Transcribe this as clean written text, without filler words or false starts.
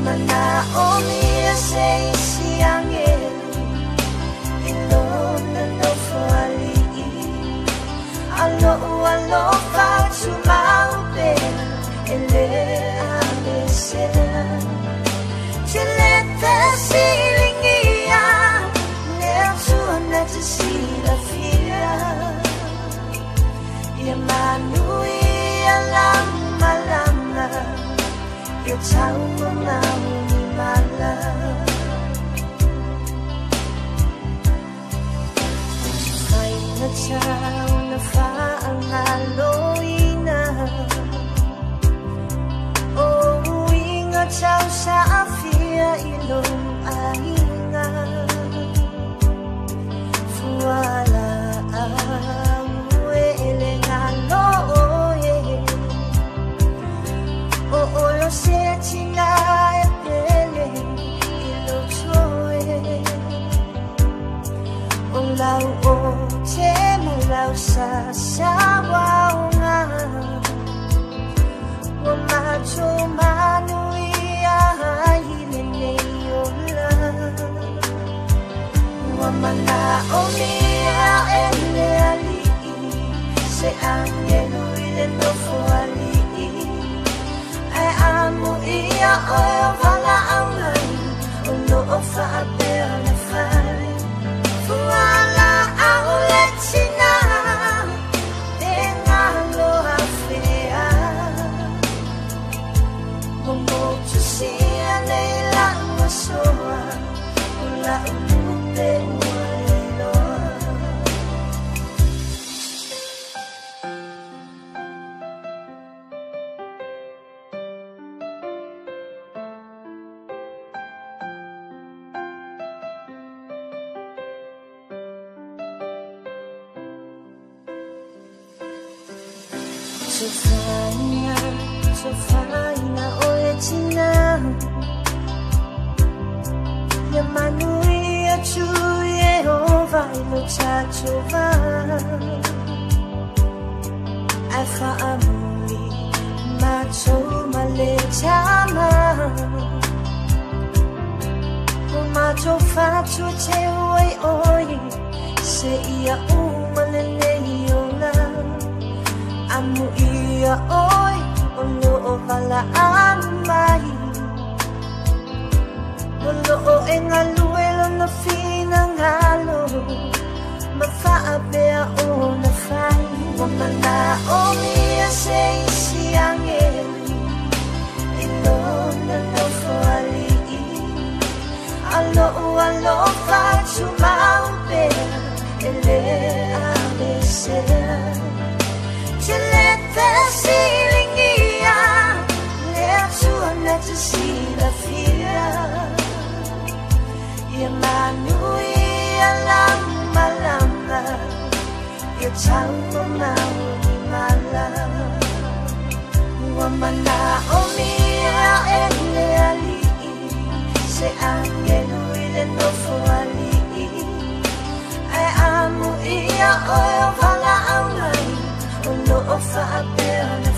Naomi say siang ilon no fali alo fa chumau pe ele abese chileta silingia nesu na tsila fia ya manui alam malanga yo chau na mala ai na chau na fa angaloina o inga chau sa afia ilong ainga fuala amuele ngalo o lo se china pele ilo choe o lau o che me lau sa wa nga o macho manuia ilene yola o mana o mia ele ali se angelo ile no fuali amo ia o vala aunai o no fa perna fai fuala au letina tenalo afea como tu sia leila masoa ula umute Sofana oetina ya manuia chu Yehova ilo chachova afa amuli macho male chama o macho facho che oi oi se ia umalele yola amu ia oi olo vala amai olo engaluelo na fina ngalo mafabea ona fai wamana omia sei siang ilona no fali alo fa chumau pe ele abese chileta silingia nesu na tsila fia ya manui alam malanga ya chau na mala wa mana omia ele ali se angelo ile no fuali ai amo ia o vala aunai no fa perna